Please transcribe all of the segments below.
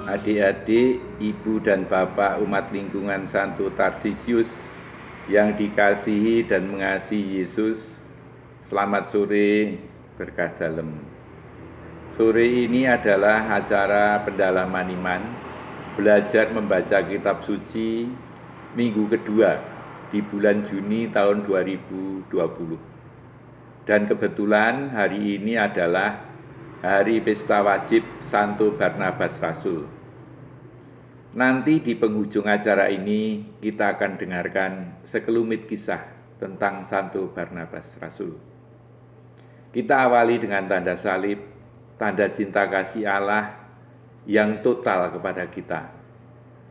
adik-adik, ibu dan bapak umat lingkungan Santo Tarsisius yang dikasihi dan mengasihi Yesus, selamat sore berkah dalem. Sore ini adalah acara pendalaman iman, belajar membaca kitab suci minggu kedua di bulan Juni tahun 2020. Dan kebetulan hari ini adalah hari pesta wajib Santo Barnabas Rasul. Nanti di penghujung acara ini kita akan dengarkan sekelumit kisah tentang Santo Barnabas Rasul. Kita awali dengan tanda salib, tanda cinta kasih Allah yang total kepada kita.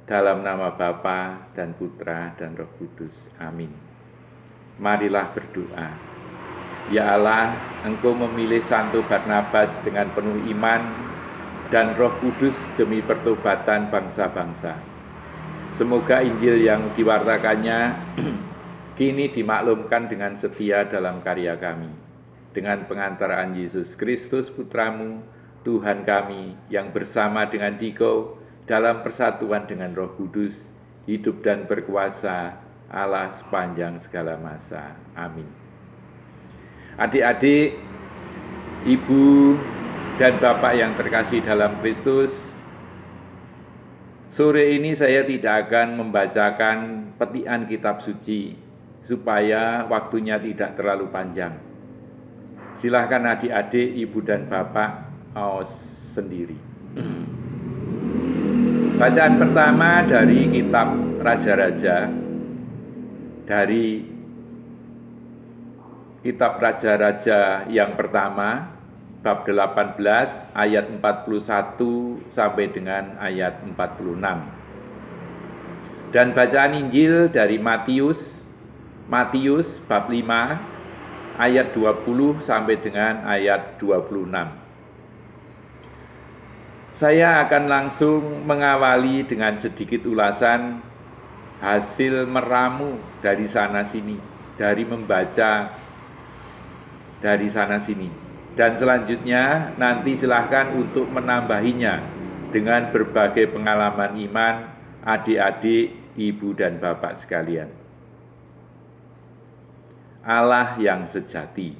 Dalam nama Bapa dan Putra dan Roh Kudus. Amin. Marilah berdoa. Ya Allah, Engkau memilih Santo Barnabas dengan penuh iman dan Roh Kudus demi pertobatan bangsa-bangsa. Semoga Injil yang diwartakannya kini dimaklumkan dengan setia dalam karya kami. Dengan pengantaraan Yesus Kristus Putramu, Tuhan kami, yang bersama dengan Dikau dalam persatuan dengan Roh Kudus, hidup dan berkuasa Allah sepanjang segala masa. Amin. Adik-adik, ibu dan bapak yang terkasih dalam Kristus, sore ini saya tidak akan membacakan petian kitab suci supaya waktunya tidak terlalu panjang. Silahkan adik-adik, ibu dan bapak sendiri. Bacaan pertama dari kitab Raja-Raja, dari kitab Raja-Raja yang pertama, bab 18 ayat 41 sampai dengan ayat 46. Dan bacaan Injil dari Matius bab 5 ayat 20 sampai dengan ayat 26. Saya akan langsung mengawali dengan sedikit ulasan hasil meramu dari sana sini, dari membaca dari sana sini. Dan selanjutnya nanti silahkan untuk menambahinya dengan berbagai pengalaman iman adik-adik, ibu dan bapak sekalian. Allah yang sejati.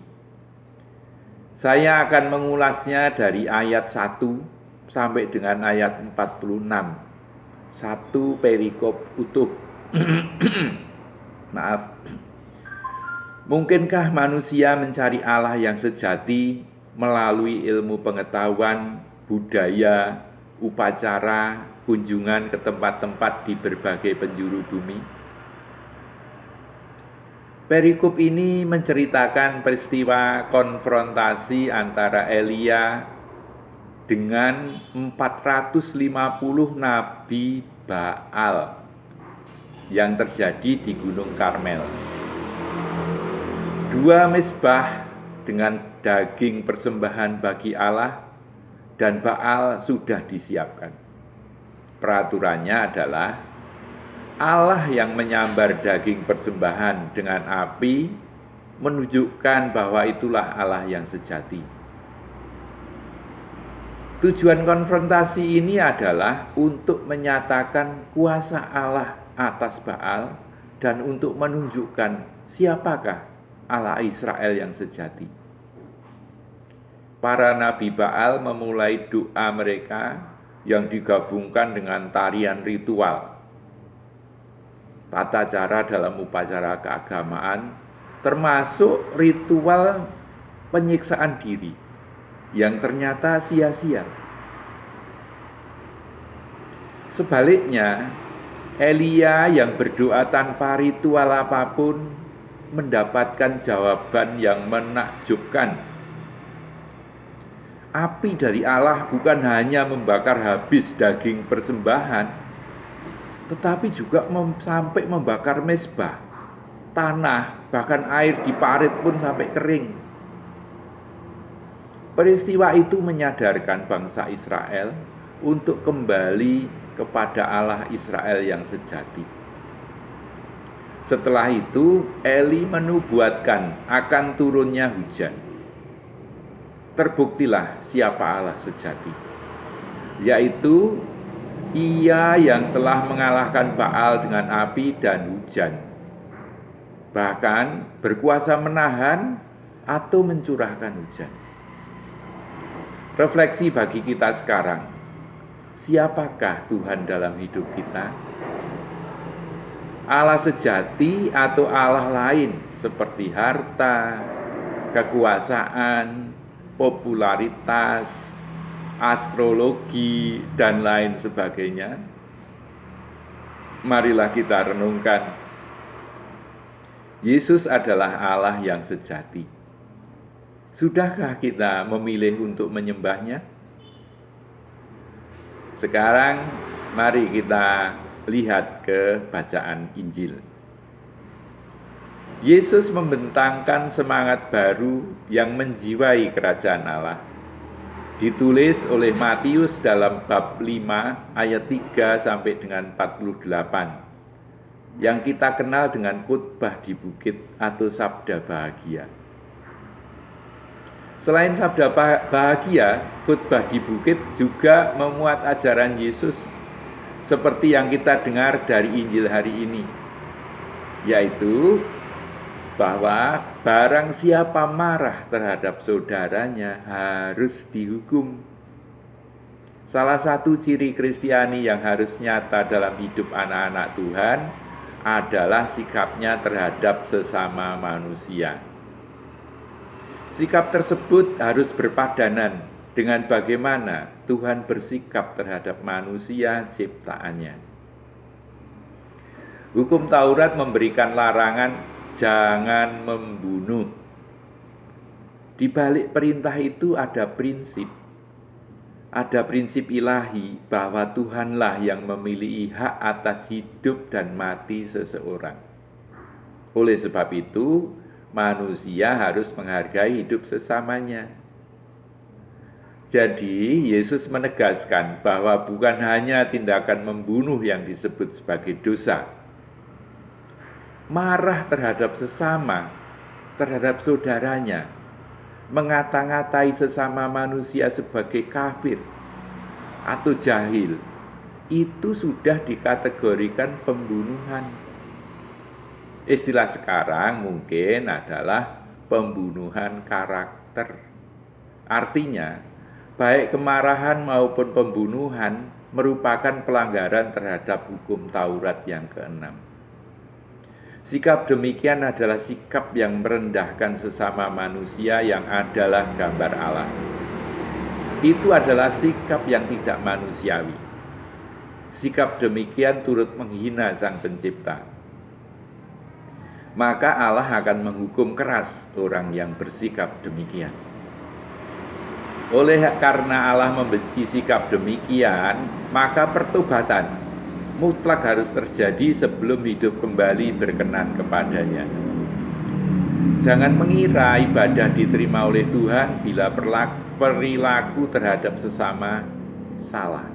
Saya akan mengulasnya dari ayat 1 sampai dengan ayat 46. Satu perikop utuh. Maaf. Mungkinkah manusia mencari Allah yang sejati melalui ilmu pengetahuan, budaya, upacara, kunjungan ke tempat-tempat di berbagai penjuru bumi? Perikop ini menceritakan peristiwa konfrontasi antara Elia dengan 450 nabi Baal yang terjadi di Gunung Karmel. 2 mezbah dengan daging persembahan bagi Allah dan Baal sudah disiapkan. Peraturannya adalah Allah yang menyambar daging persembahan dengan api menunjukkan bahwa itulah Allah yang sejati. Tujuan konfrontasi ini adalah untuk menyatakan kuasa Allah atas Baal dan untuk menunjukkan siapakah Allah Israel yang sejati. Para nabi Baal memulai doa mereka yang digabungkan dengan tarian ritual. Tata cara dalam upacara keagamaan termasuk ritual penyiksaan diri yang ternyata sia-sia. Sebaliknya, Elia yang berdoa tanpa ritual apapun mendapatkan jawaban yang menakjubkan. Api dari Allah bukan hanya membakar habis daging persembahan, tetapi juga sampai membakar mezbah, tanah, bahkan air di parit pun sampai kering. Peristiwa itu menyadarkan bangsa Israel untuk kembali kepada Allah Israel yang sejati. Setelah itu, Eli menubuatkan akan turunnya hujan. Terbuktilah siapa Allah sejati, yaitu Ia yang telah mengalahkan Baal dengan api dan hujan, bahkan berkuasa menahan atau mencurahkan hujan. Refleksi bagi kita sekarang, siapakah Tuhan dalam hidup kita? Allah sejati atau Allah lain seperti harta, kekuasaan, popularitas, astrologi, dan lain sebagainya? Marilah kita renungkan. Yesus adalah Allah yang sejati. Sudahkah kita memilih untuk menyembahnya? Sekarang mari kita lihat ke bacaan Injil. Yesus membentangkan semangat baru yang menjiwai kerajaan Allah. Ditulis oleh Matius dalam bab 5 ayat 3 sampai dengan 48. Yang kita kenal dengan khotbah di bukit atau sabda bahagia. Selain sabda bahagia, khotbah di bukit juga memuat ajaran Yesus seperti yang kita dengar dari Injil hari ini, yaitu bahwa barang siapa marah terhadap saudaranya harus dihukum. Salah satu ciri Kristiani yang harus nyata dalam hidup anak-anak Tuhan adalah sikapnya terhadap sesama manusia. Sikap tersebut harus berpadanan dengan bagaimana Tuhan bersikap terhadap manusia ciptaannya. Hukum Taurat memberikan larangan jangan membunuh. Di balik perintah itu ada prinsip. Ada prinsip ilahi bahwa Tuhanlah yang memiliki hak atas hidup dan mati seseorang. Oleh sebab itu, manusia harus menghargai hidup sesamanya. Jadi, Yesus menegaskan bahwa bukan hanya tindakan membunuh yang disebut sebagai dosa. Marah terhadap sesama, terhadap saudaranya, mengata-ngatai sesama manusia sebagai kafir atau jahil, itu sudah dikategorikan pembunuhan. Istilah sekarang mungkin adalah pembunuhan karakter. Artinya, baik kemarahan maupun pembunuhan merupakan pelanggaran terhadap hukum Taurat yang keenam. Sikap demikian adalah sikap yang merendahkan sesama manusia yang adalah gambar Allah. Itu adalah sikap yang tidak manusiawi. Sikap demikian turut menghina Sang Pencipta. Maka Allah akan menghukum keras orang yang bersikap demikian. Oleh karena Allah membenci sikap demikian, maka pertobatan mutlak harus terjadi sebelum hidup kembali berkenan kepadanya. Jangan mengira ibadah diterima oleh Tuhan bila perilaku terhadap sesama salah.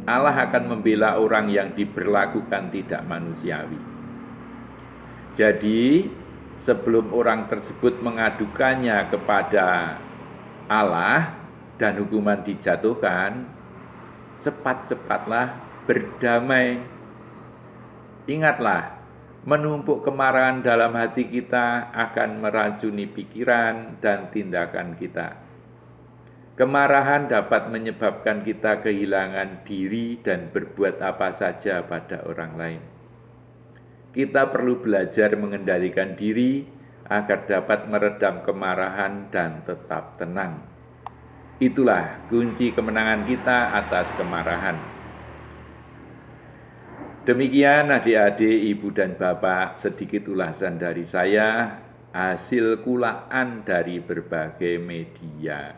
Allah akan membela orang yang diperlakukan tidak manusiawi. Jadi, sebelum orang tersebut mengadukannya kepada Allah dan hukuman dijatuhkan, cepat-cepatlah berdamai. Ingatlah, menumpuk kemarahan dalam hati kita akan meracuni pikiran dan tindakan kita. Kemarahan dapat menyebabkan kita kehilangan diri dan berbuat apa saja pada orang lain. Kita perlu belajar mengendalikan diri agar dapat meredam kemarahan dan tetap tenang. Itulah kunci kemenangan kita atas kemarahan. Demikian adik-adik, ibu dan bapak, sedikit ulasan dari saya, hasil kulaan dari berbagai media.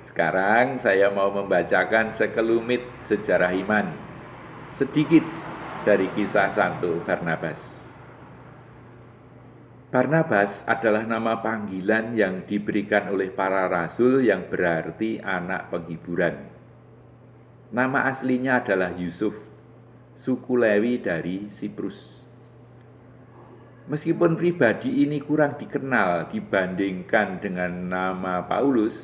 Sekarang saya mau membacakan sekelumit sejarah iman, sedikit dari kisah Santo Barnabas. Barnabas adalah nama panggilan yang diberikan oleh para rasul yang berarti anak penghiburan. Nama aslinya adalah Yusuf, suku Lewi dari Siprus. Meskipun pribadi ini kurang dikenal dibandingkan dengan nama Paulus,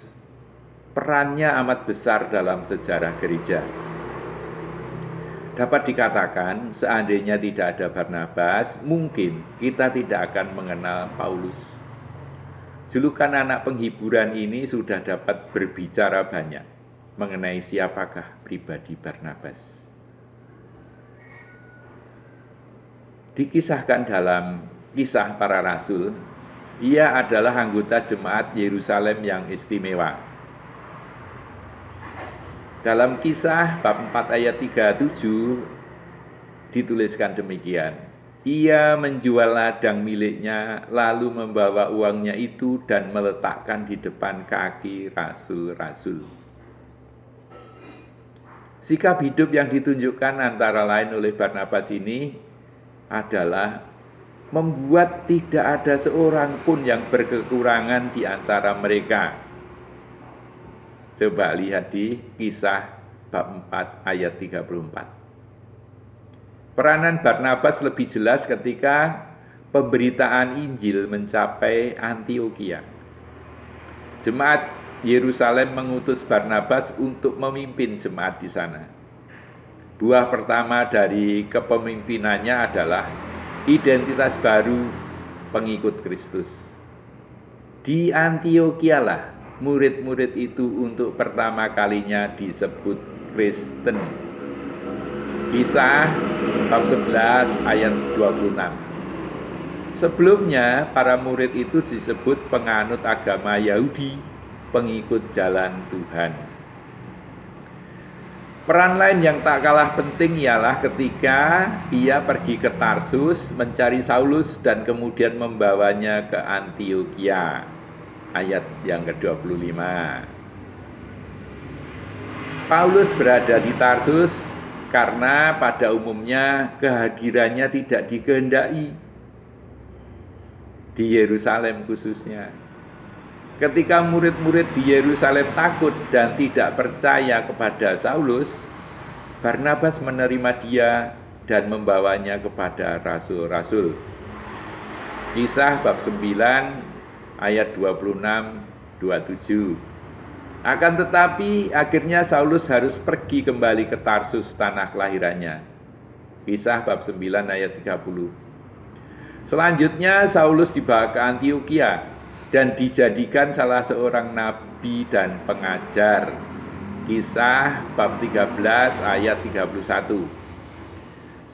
perannya amat besar dalam sejarah gereja. Dapat dikatakan, seandainya tidak ada Barnabas, mungkin kita tidak akan mengenal Paulus. Julukan anak penghiburan ini sudah dapat berbicara banyak mengenai siapakah pribadi Barnabas. Dikisahkan dalam Kisah Para Rasul, ia adalah anggota jemaat Yerusalem yang istimewa. Dalam Kisah bab 4 ayat 37 dituliskan demikian. Ia menjual ladang miliknya, lalu membawa uangnya itu dan meletakkan di depan kaki rasul-rasul. Sikap hidup yang ditunjukkan antara lain oleh Barnabas ini adalah membuat tidak ada seorang pun yang berkekurangan di antara mereka. Coba lihat di Kisah bab 4 ayat 34. Peranan Barnabas lebih jelas ketika pemberitaan Injil mencapai Antiokhia. Jemaat Yerusalem mengutus Barnabas untuk memimpin jemaat di sana. Buah pertama dari kepemimpinannya adalah identitas baru pengikut Kristus. Di Antiokhia lah murid-murid itu untuk pertama kalinya disebut Kristen. Kisah bab 11 ayat 26. Sebelumnya para murid itu disebut penganut agama Yahudi, pengikut jalan Tuhan. Peran lain yang tak kalah penting ialah ketika ia pergi ke Tarsus mencari Saulus dan kemudian membawanya ke Antiokhia. Ayat yang ke-25. Paulus berada di Tarsus karena pada umumnya kehadirannya tidak dikehendaki di Yerusalem khususnya. Ketika murid-murid di Yerusalem takut dan tidak percaya kepada Saulus, Barnabas menerima dia dan membawanya kepada rasul-rasul. Kisah bab 9 ayat 26-27. Akan tetapi akhirnya Saulus harus pergi kembali ke Tarsus, tanah kelahirannya. Kisah bab 9 ayat 30. Selanjutnya Saulus dibawa ke Antiokhia dan dijadikan salah seorang nabi dan pengajar. Kisah bab 13 ayat 31.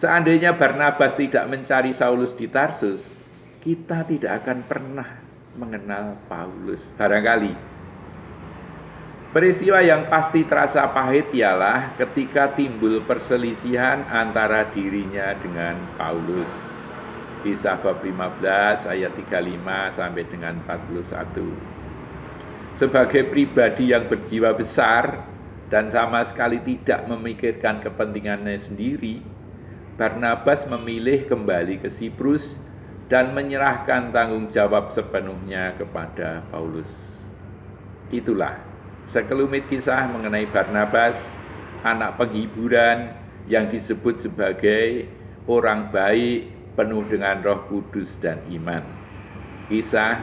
Seandainya Barnabas tidak mencari Saulus di Tarsus, kita tidak akan pernah mengenal Paulus. Barangkali peristiwa yang pasti terasa pahit ialah ketika timbul perselisihan antara dirinya dengan Paulus. Kisah bab 15 ayat 35 sampai dengan 41. Sebagai pribadi yang berjiwa besar dan sama sekali tidak memikirkan kepentingannya sendiri, Barnabas memilih kembali ke Siprus dan menyerahkan tanggung jawab sepenuhnya kepada Paulus. Itulah sekelumit kisah mengenai Barnabas, anak penghiburan yang disebut sebagai orang baik, penuh dengan Roh Kudus dan iman. Kisah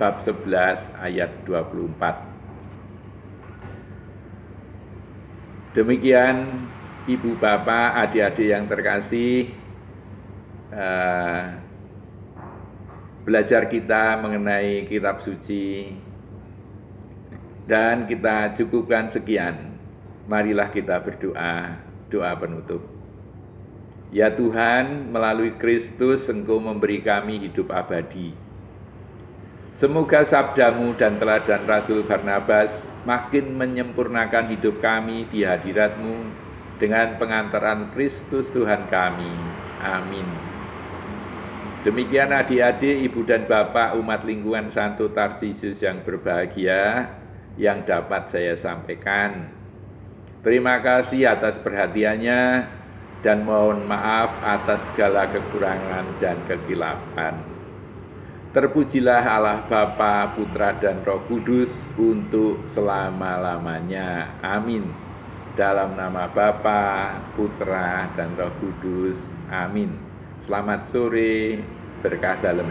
bab 11 ayat 24. Demikian Ibu Bapak, adik-adik yang terkasih, belajar kita mengenai kitab suci, dan kita cukupkan sekian. Marilah kita berdoa, doa penutup. Ya Tuhan, melalui Kristus Engkau memberi kami hidup abadi. Semoga sabdamu dan teladan Rasul Barnabas makin menyempurnakan hidup kami di hadirat-Mu dengan pengantaran Kristus Tuhan kami. Amin. Demikian adik-adik, ibu dan bapak umat lingkungan Santo Tarsisius yang berbahagia yang dapat saya sampaikan. Terima kasih atas perhatiannya dan mohon maaf atas segala kekurangan dan kekilapan. Terpujilah Allah Bapa, Putra dan Roh Kudus untuk selama-lamanya. Amin. Dalam nama Bapa, Putra dan Roh Kudus. Amin. Selamat sore, berkah dalam.